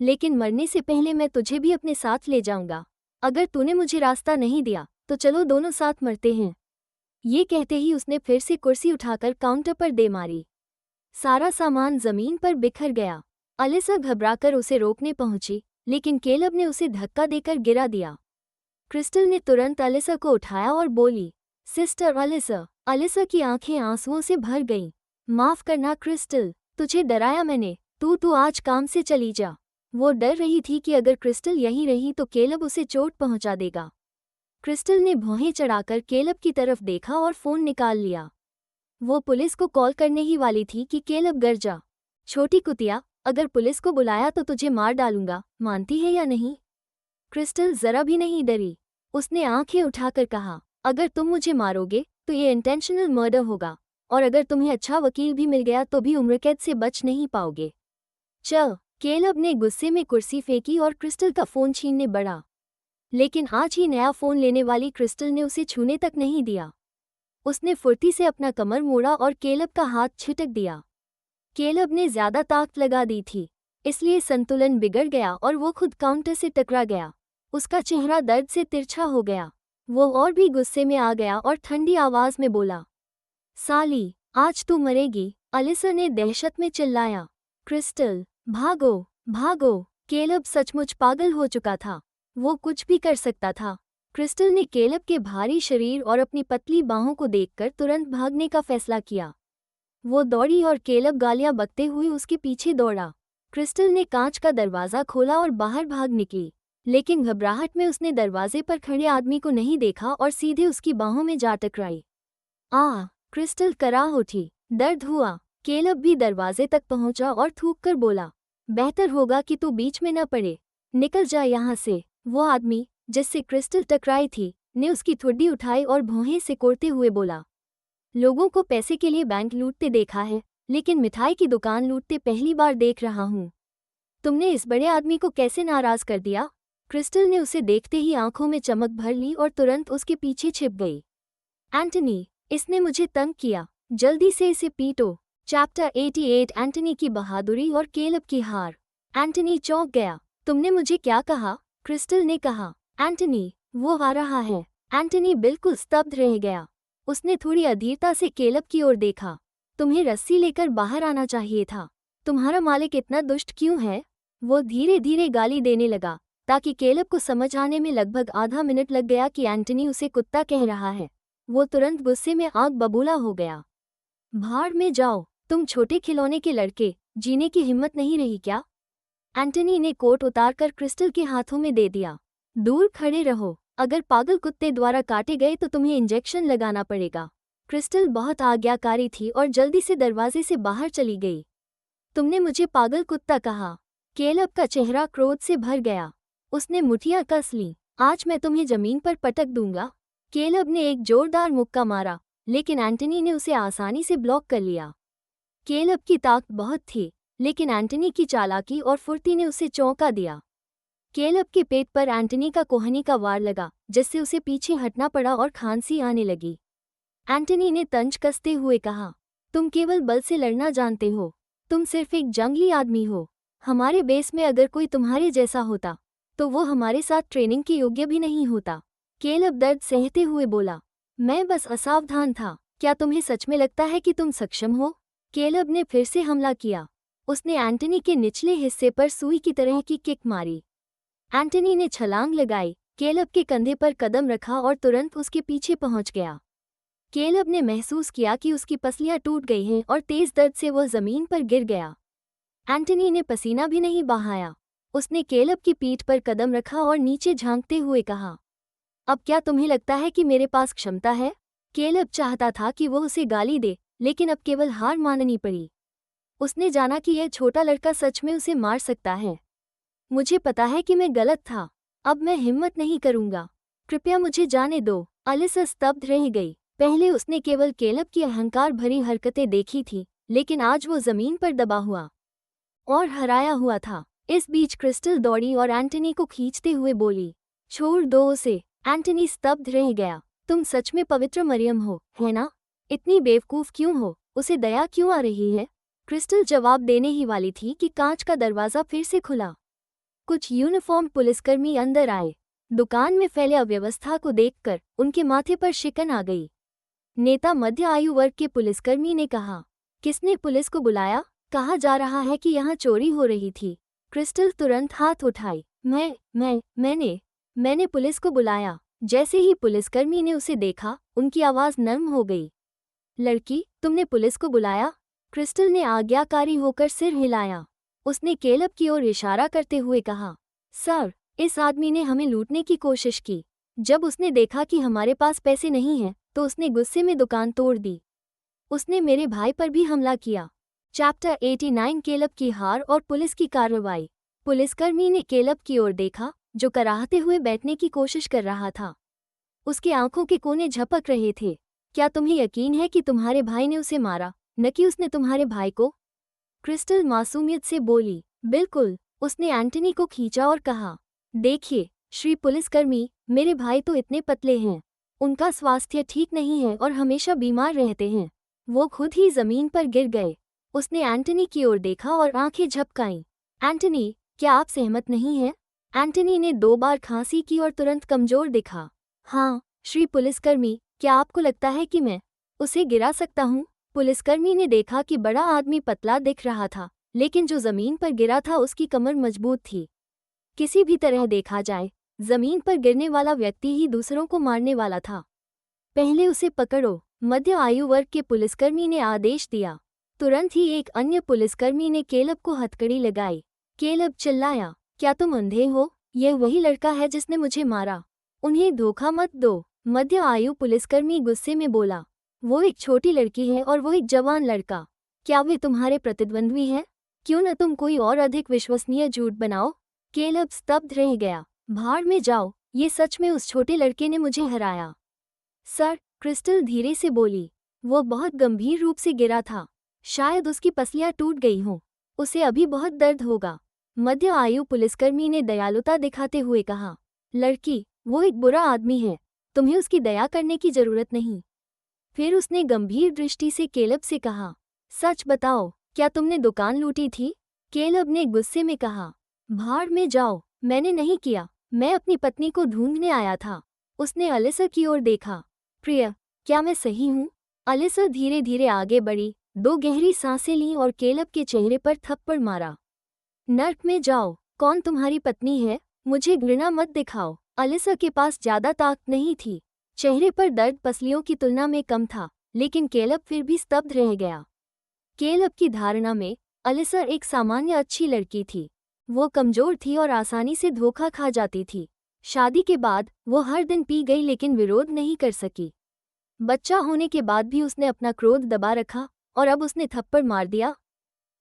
लेकिन मरने से पहले मैं तुझे भी अपने साथ ले जाऊंगा। अगर तूने मुझे रास्ता नहीं दिया तो चलो दोनों साथ मरते हैं। ये कहते ही उसने फिर से कुर्सी उठाकर काउंटर पर दे मारी। सारा सामान जमीन पर बिखर गया। अलिसा घबराकर उसे रोकने पहुंची, लेकिन केलब ने उसे धक्का देकर गिरा दिया। क्रिस्टल ने तुरंत अलिसा को उठाया और बोली, सिस्टर अलिसा। अलिसा की आंखें आंसुओं से भर गईं। माफ करना क्रिस्टल, तुझे डराया मैंने। तू आज काम से चली जा। वो डर रही थी कि अगर क्रिस्टल यहीं रही तो केलब उसे चोट पहुंचा देगा। क्रिस्टल ने भौहें चढ़ाकर केलब की तरफ देखा और फोन निकाल लिया। वो पुलिस को कॉल करने ही वाली थी कि केलब गरजा, छोटी कुतिया, अगर पुलिस को बुलाया तो तुझे मार डालूंगा, मानती है या नहीं? क्रिस्टल जरा भी नहीं डरी। उसने आंखें उठाकर कहा, अगर तुम मुझे मारोगे तो ये इंटेंशनल मर्डर होगा, और अगर तुम्हें अच्छा वकील भी मिल गया तो भी उम्रकैद से बच नहीं पाओगे। चल, केलब ने गुस्से में कुर्सी फेंकी और क्रिस्टल का फ़ोन छीनने बढ़ा। लेकिन आज ही नया फ़ोन लेने वाली क्रिस्टल ने उसे छूने तक नहीं दिया। उसने फुर्ती से अपना कमर मोड़ा और केलब का हाथ छिटक दिया। केलब ने ज़्यादा ताकत लगा दी थी, इसलिए संतुलन बिगड़ गया और वो खुद काउंटर से टकरा गया। उसका चेहरा दर्द से तिरछा हो गया। वो और भी गुस्से में आ गया और ठंडी आवाज़ में बोला, साली, आज तू मरेगी, अलिसा ने दहशत में चिल्लाया। क्रिस्टल, भागो, भागो। केलब सचमुच पागल हो चुका था। वो कुछ भी कर सकता था। क्रिस्टल ने केलब के भारी शरीर और अपनी पतली बाहों को देखकर तुरंत भागने का फैसला किया। वो दौड़ी और केलब गालियां बकते हुए उसके पीछे दौड़ा। क्रिस्टल ने कांच का दरवाज़ा खोला और बाहर भाग निकली, लेकिन घबराहट में उसने दरवाजे पर खड़े आदमी को नहीं देखा और सीधे उसकी बाहों में जा टकराई। क्रिस्टल कराह उठी, दर्द हुआ। केलब भी दरवाजे तक पहुंचा और थूककर बोला, बेहतर होगा कि तू बीच में न पड़े, निकल जा यहाँ से। वो आदमी जिससे क्रिस्टल टकराई थी ने उसकी ठुड्डी उठाई और भौहें सिकोड़ते हुए बोला, लोगों को पैसे के लिए बैंक लूटते देखा है, लेकिन मिठाई की दुकान लूटते पहली बार देख रहा हूँ। तुमने इस बड़े आदमी को कैसे नाराज कर दिया? क्रिस्टल ने उसे देखते ही आंखों में चमक भर ली और तुरंत उसके पीछे छिप गई। एंटनी, इसने मुझे तंग किया, जल्दी से इसे पीटो। चैप्टर 88 एंटनी की बहादुरी और केलब की हार। एंटनी चौंक गया। तुमने मुझे क्या कहा? क्रिस्टल ने कहा। एंटनी, वो आ रहा है। एंटनी बिल्कुल स्तब्ध रह गया। उसने थोड़ी अधीरता से केलब की ओर देखा। तुम्हें रस्सी लेकर बाहर आना चाहिए था। तुम्हारा मालिक इतना दुष्ट क्यों है? वो धीरे धीरे गाली देने लगा, ताकि केलब को समझ आने में लगभग आधा मिनट लग गया कि एंटनी उसे कुत्ता कह रहा है। वो तुरंत गुस्से में आग बबूला हो गया। भाड़ में जाओ, तुम छोटे खिलौने के लड़के, जीने की हिम्मत नहीं रही क्या? एंटनी ने कोट उतारकर क्रिस्टल के हाथों में दे दिया। दूर खड़े रहो, अगर पागल कुत्ते द्वारा काटे गए तो तुम्हें इंजेक्शन लगाना पड़ेगा। क्रिस्टल बहुत आज्ञाकारी थी और जल्दी से दरवाजे से बाहर चली गई। तुमने मुझे पागल कुत्ता कहा। केलब का चेहरा क्रोध से भर गया। उसने मुठियां कस लीं। आज मैं तुम्हें जमीन पर पटक दूंगा। केलब ने एक जोरदार मुक्का मारा, लेकिन एंटनी ने उसे आसानी से ब्लॉक कर लिया। केलब की ताकत बहुत थी, लेकिन एंटनी की चालाकी और फुर्ती ने उसे चौंका दिया। केलब के पेट पर एंटनी का कोहनी का वार लगा, जिससे उसे पीछे हटना पड़ा और खांसी आने लगी। एंटनी ने तंज कसते हुए कहा, तुम केवल बल से लड़ना जानते हो। तुम सिर्फ एक जंगली आदमी हो। हमारे बेस में अगर कोई तुम्हारे जैसा होता तो वो हमारे साथ ट्रेनिंग के योग्य भी नहीं होता। केलब दर्द सहते हुए बोला, मैं बस असावधान था। क्या तुम्हें सच में लगता है कि तुम सक्षम हो? केलब ने फिर से हमला किया। उसने एंटनी के निचले हिस्से पर सुई की तरह की किक मारी। एंटनी ने छलांग लगाई, केलब के कंधे पर कदम रखा और तुरंत उसके पीछे पहुंच गया। केलब ने महसूस किया कि उसकी पसलियां टूट गई हैं और तेज दर्द से वह जमीन पर गिर गया। एंटनी ने पसीना भी नहीं बहाया। उसने केलब की पीठ पर कदम रखा और नीचे झांकते हुए कहा, अब क्या तुम्हें लगता है कि मेरे पास क्षमता है? केलब चाहता था कि वो उसे गाली दे, लेकिन अब केवल हार माननी पड़ी। उसने जाना कि यह छोटा लड़का सच में उसे मार सकता है। मुझे पता है कि मैं गलत था। अब मैं हिम्मत नहीं करूंगा। कृपया मुझे जाने दो। अलिसा स्तब्ध रह गई। पहले उसने केवल केलब की अहंकार भरी हरकतें देखी थी, लेकिन आज वो जमीन पर दबा हुआ और हराया हुआ था। इस बीच क्रिस्टल दौड़ी और एंटनी को खींचते हुए बोली, छोड़ दो उसे। एंटनी स्तब्ध रह गया। तुम सच में पवित्र मरियम हो, है ना? इतनी बेवकूफ़ क्यों हो? उसे दया क्यों आ रही है? क्रिस्टल जवाब देने ही वाली थी कि कांच का दरवाज़ा फिर से खुला। कुछ यूनिफॉर्म पुलिसकर्मी अंदर आए। दुकान में फैले अव्यवस्था को देखकर उनके माथे पर शिकन आ गई। नेता मध्य आयु वर्ग के पुलिसकर्मी ने कहा, किसने पुलिस को बुलाया? कहा जा रहा है कि यहाँ चोरी हो रही थी। क्रिस्टल तुरंत हाथ उठाई। मैंने पुलिस को बुलाया। जैसे ही पुलिसकर्मी ने उसे देखा, उनकी आवाज़ नर्म हो गई। लड़की, तुमने पुलिस को बुलाया? क्रिस्टल ने आज्ञाकारी होकर सिर हिलाया। उसने केलब की ओर इशारा करते हुए कहा, सर, इस आदमी ने हमें लूटने की कोशिश की। जब उसने देखा कि हमारे पास पैसे नहीं हैं, तो उसने गुस्से में दुकान तोड़ दी। उसने मेरे भाई पर भी हमला किया। चैप्टर 89 केलब की हार और पुलिस की कार्रवाई। पुलिसकर्मी ने केलब की ओर देखा, जो कराहते हुए बैठने की कोशिश कर रहा था। उसके आंखों के कोने झपक रहे थे। क्या तुम्हें यकीन है कि तुम्हारे भाई ने उसे मारा, न कि उसने तुम्हारे भाई को? क्रिस्टल मासूमियत से बोली। बिल्कुल। उसने एंटनी को खींचा और कहा, देखिए श्री पुलिसकर्मी, मेरे भाई तो इतने पतले हैं, उनका स्वास्थ्य ठीक नहीं है और हमेशा बीमार रहते हैं। वो खुद ही जमीन पर गिर गए। उसने एंटनी की ओर देखा और आंखें झपकाईं। एंटनी, क्या आप सहमत नहीं हैं? एंटनी ने 2 बार खांसी की और तुरंत कमजोर दिखा। हाँ, श्री पुलिसकर्मी, क्या आपको लगता है कि मैं उसे गिरा सकता हूँ? पुलिसकर्मी ने देखा कि बड़ा आदमी पतला दिख रहा था, लेकिन जो जमीन पर गिरा था उसकी कमर मजबूत थी। किसी भी तरह देखा जाए, जमीन पर गिरने वाला व्यक्ति ही दूसरों को मारने वाला था। पहले उसे पकड़ो, मध्य आयु वर्ग के पुलिसकर्मी ने आदेश दिया। तुरंत ही एक अन्य पुलिसकर्मी ने केलब को हथकड़ी लगाई। केलब चिल्लाया, क्या तुम अंधे हो? यह वही लड़का है जिसने मुझे मारा। उन्हें धोखा मत दो। मध्य आयु पुलिसकर्मी गुस्से में बोला, वो एक छोटी लड़की है और वो एक जवान लड़का। क्या वे तुम्हारे प्रतिद्वंद्वी हैं? क्यों न तुम कोई और अधिक विश्वसनीय झूठ बनाओ? केलब स्तब्ध रह गया। भाड़ में जाओ, ये सच में उस छोटे लड़के ने मुझे हराया। सर, क्रिस्टल धीरे से बोली। वो बहुत गंभीर रूप से गिरा था। शायद उसकी पसलियां टूट गई हों। उसे अभी बहुत दर्द होगा। मध्य आयु पुलिसकर्मी ने दयालुता दिखाते हुए कहा, लड़की, वो एक बुरा आदमी है, तुम्हें उसकी दया करने की जरूरत नहीं। फिर उसने गंभीर दृष्टि से केलब से कहा, सच बताओ, क्या तुमने दुकान लूटी थी? केलब ने गुस्से में कहा, भाड़ में जाओ, मैंने नहीं किया, मैं अपनी पत्नी को ढूंढने आया था। उसने अलिसा की ओर देखा। प्रिय, क्या मैं सही हूँ? अलिसा धीरे धीरे आगे बढ़ी, 2 गहरी सांसें लीं और केलब के चेहरे पर थप्पड़ मारा। नर्क में जाओ, कौन तुम्हारी पत्नी है? मुझे घृणा मत दिखाओ। अलिसा के पास ज्यादा ताकत नहीं थी। चेहरे पर दर्द पसलियों की तुलना में कम था, लेकिन केलब फिर भी स्तब्ध रह गया। केलब की धारणा में अलिसा एक सामान्य अच्छी लड़की थी। वो कमजोर थी और आसानी से धोखा खा जाती थी। शादी के बाद वो हर दिन पी गई लेकिन विरोध नहीं कर सकी। बच्चा होने के बाद भी उसने अपना क्रोध दबा रखा और अब उसने थप्पड़ मार दिया।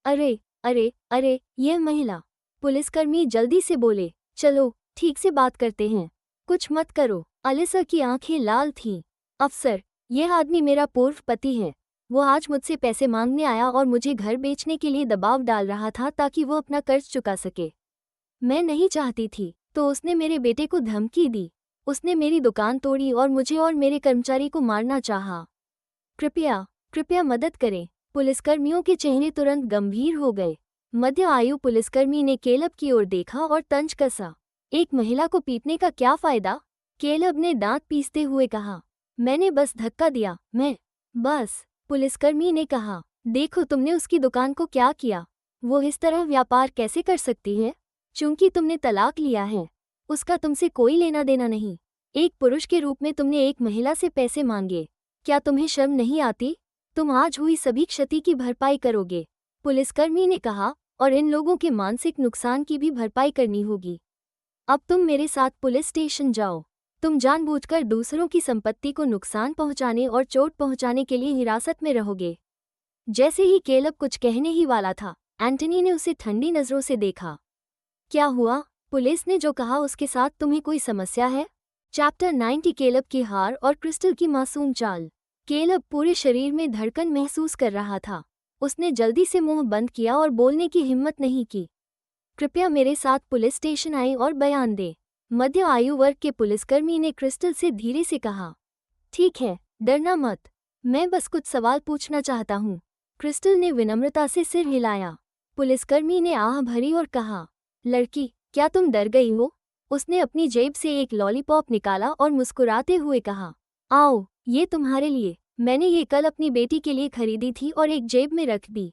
अरे अरे अरे, यह महिला! पुलिसकर्मी जल्दी से बोले, चलो ठीक से बात करते हैं, कुछ मत करो। अलिसा की आंखें लाल थीं। अफसर, यह आदमी मेरा पूर्व पति है। वो आज मुझसे पैसे मांगने आया और मुझे घर बेचने के लिए दबाव डाल रहा था ताकि वो अपना कर्ज चुका सके। मैं नहीं चाहती थी, तो उसने मेरे बेटे को धमकी दी। उसने मेरी दुकान तोड़ी और मुझे और मेरे कर्मचारी को मारना चाहा। कृपया कृपया मदद करें। पुलिसकर्मियों के चेहरे तुरंत गंभीर हो गए। मध्य आयु पुलिसकर्मी ने केलब की ओर देखा और तंज कसा। एक महिला को पीटने का क्या फायदा? केलब ने दांत पीसते हुए कहा, मैंने बस धक्का दिया, मैं बस। पुलिसकर्मी ने कहा, देखो तुमने उसकी दुकान को क्या किया। वो इस तरह व्यापार कैसे कर सकती है? चूंकि तुमने तलाक लिया है, उसका तुमसे कोई लेना देना नहीं। एक पुरुष के रूप में तुमने एक महिला से पैसे मांगे। क्या तुम्हें शर्म नहीं आती? तुम आज हुई सभी क्षति की भरपाई करोगे, पुलिसकर्मी ने कहा, और इन लोगों के मानसिक नुकसान की भी भरपाई करनी होगी। अब तुम मेरे साथ पुलिस स्टेशन जाओ। तुम जानबूझकर दूसरों की संपत्ति को नुकसान पहुंचाने और चोट पहुंचाने के लिए हिरासत में रहोगे। जैसे ही केलब कुछ कहने ही वाला था, एंटनी ने उसे ठंडी नजरों से देखा। क्या हुआ? पुलिस ने जो कहा उसके साथ तुम्हें कोई समस्या है? चैप्टर 90 केलब की हार और क्रिस्टल की मासूम चाल। केलब पूरे शरीर में धड़कन महसूस कर रहा था। उसने जल्दी से मुंह बंद किया और बोलने की हिम्मत नहीं की। कृपया मेरे साथ पुलिस स्टेशन आए और बयान दे। मध्य आयु वर्ग के पुलिसकर्मी ने क्रिस्टल से धीरे से कहा, ठीक है, डरना मत, मैं बस कुछ सवाल पूछना चाहता हूँ। क्रिस्टल ने विनम्रता से सिर हिलाया। पुलिसकर्मी ने आह भरी और कहा, लड़की, क्या तुम डर गई हो? उसने अपनी जेब से एक लॉलीपॉप निकाला और मुस्कुराते हुए कहा, आओ, ये तुम्हारे लिए। मैंने ये कल अपनी बेटी के लिए खरीदी थी और एक जेब में रख दी।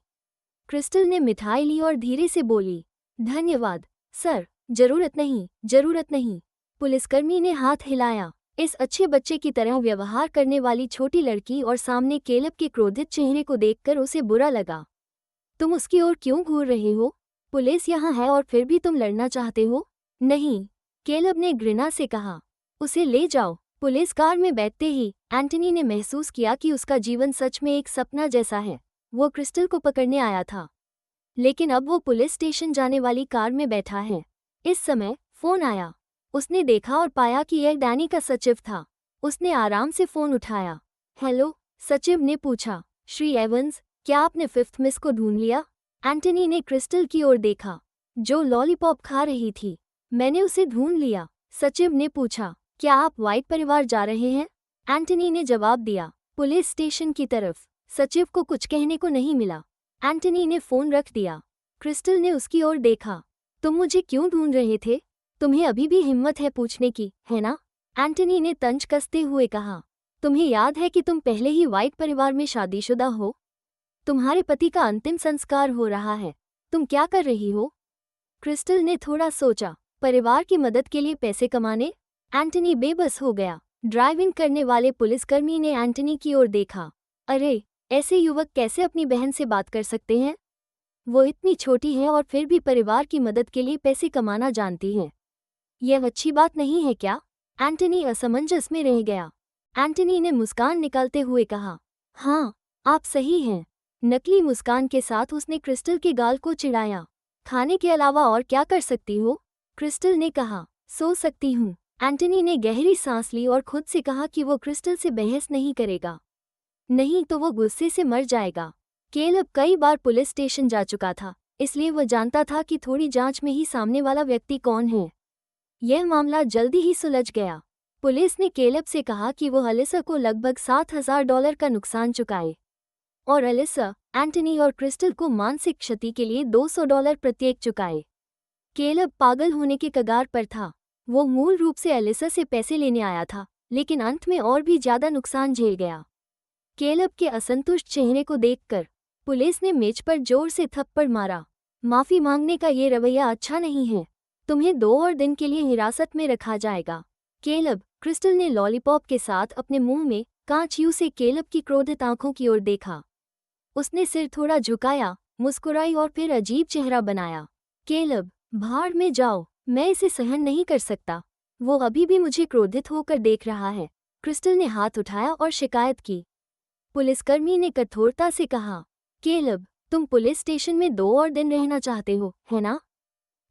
क्रिस्टल ने मिठाई ली और धीरे से बोली, धन्यवाद सर, जरूरत नहीं, जरूरत नहीं। पुलिसकर्मी ने हाथ हिलाया। इस अच्छे बच्चे की तरह व्यवहार करने वाली छोटी लड़की और सामने केलब के क्रोधित चेहरे को देखकर उसे बुरा लगा। तुम उसकी ओर क्यों घूर रहे हो? पुलिस यहाँ है और फिर भी तुम लड़ना चाहते हो? नहीं, केलब ने घृणा से कहा। उसे ले जाओ। पुलिस कार में बैठते ही एंटनी ने महसूस किया कि उसका जीवन सच में एक सपना जैसा है। वो क्रिस्टल को पकड़ने आया था, लेकिन अब वो पुलिस स्टेशन जाने वाली कार में बैठा है। इस समय फोन आया। उसने देखा और पाया कि यह डैनी का सचिव था। उसने आराम से फोन उठाया। हेलो, सचिव ने पूछा। श्री एवंस, क्या आपने फिफ्थ मिस को ढूंढ लिया? एंटनी ने क्रिस्टल की ओर देखा, जो लॉलीपॉप खा रही थी। मैंने उसे ढूंढ लिया, सचिव ने पूछा। क्या आप व्हाइट परिवार जा रहे हैं? एंटनी ने जवाब दिया। पुलिस स्टेशन की तरफ। सचिव को कुछ कहने को नहीं मिला। एंटनी ने फोन रख दिया। क्रिस्टल ने उसकी ओर देखा। तुम मुझे क्यों ढूंढ रहे थे? तुम्हें अभी भी हिम्मत है पूछने की, है ना? एंटनी ने तंज कसते हुए कहा। तुम्हें याद है कि तुम पहले ही व्हाइट परिवार में शादीशुदा हो? तुम्हारे पति का अंतिम संस्कार हो रहा है। तुम क्या कर रही हो? क्रिस्टल ने थोड़ा सोचा। परिवार की मदद के लिए पैसे कमाने? एंटनी बेबस हो गया। ड्राइविंग करने वाले पुलिसकर्मी ने एंटनी की ओर देखा। अरे, ऐसे युवक कैसे अपनी बहन से बात कर सकते हैं? वो इतनी छोटी है और फिर भी परिवार की मदद के लिए पैसे कमाना जानती है। यह अच्छी बात नहीं है क्या? एंटनी असमंजस में रह गया। एंटनी ने मुस्कान निकालते हुए कहा, हाँ, आप सही हैं। नकली मुस्कान के साथ उसने क्रिस्टल के गाल को चिढ़ाया। खाने के अलावा और क्या कर सकती हो? क्रिस्टल ने कहा, सो सकती हूँ। एंटनी ने गहरी सांस ली और खुद से कहा कि वो क्रिस्टल से बहस नहीं करेगा, नहीं तो वो गुस्से से मर जाएगा। केलब कई बार पुलिस स्टेशन जा चुका था, इसलिए वह जानता था कि थोड़ी जांच में ही सामने वाला व्यक्ति कौन है। यह मामला जल्दी ही सुलझ गया। पुलिस ने केलब से कहा कि वो अलिसा को लगभग $7,000 का नुकसान चुकाए और अलिसा, एंटनी और क्रिस्टल को मानसिक क्षति के लिए $200 प्रत्येक चुकाए। केलब पागल होने के कगार पर था। वो मूल रूप से अलिसा से पैसे लेने आया था, लेकिन अंत में और भी ज्यादा नुकसान झेल गया। केलब के असंतुष्ट चेहरे को देखकर पुलिस ने मेज पर जोर से थप्पड़ मारा। माफी मांगने का ये रवैया अच्छा नहीं है। तुम्हें 2 और दिन के लिए हिरासत में रखा जाएगा। केलब, क्रिस्टल ने लॉलीपॉप के साथ अपने मुंह में कांच से केलब की क्रोधित आंखों की ओर देखा। उसने सिर थोड़ा झुकाया, मुस्कुराई और फिर अजीब चेहरा बनाया। केलब, भाड़ में जाओ, मैं इसे सहन नहीं कर सकता। वो अभी भी मुझे क्रोधित होकर देख रहा है। क्रिस्टल ने हाथ उठाया और शिकायत की। पुलिसकर्मी ने कठोरता से कहा, केलब, तुम पुलिस स्टेशन में 2 और दिन रहना चाहते हो, है ना?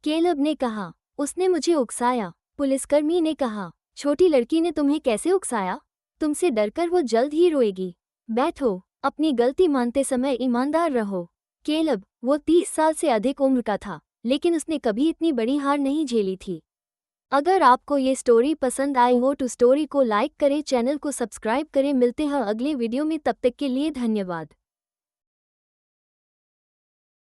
केलब ने कहा, उसने मुझे उकसाया। पुलिसकर्मी ने कहा, छोटी लड़की ने तुम्हें कैसे उकसाया? तुमसे डरकर वो जल्द ही रोएगी। बैठो, अपनी गलती मानते समय ईमानदार रहो। केलब, वो 30 साल से अधिक उम्र का था, लेकिन उसने कभी इतनी बड़ी हार नहीं झेली थी। अगर आपको ये स्टोरी पसंद आई हो तो स्टोरी को लाइक करें, चैनल को सब्सक्राइब करें। मिलते हैं अगले वीडियो में, तब तक के लिए धन्यवाद।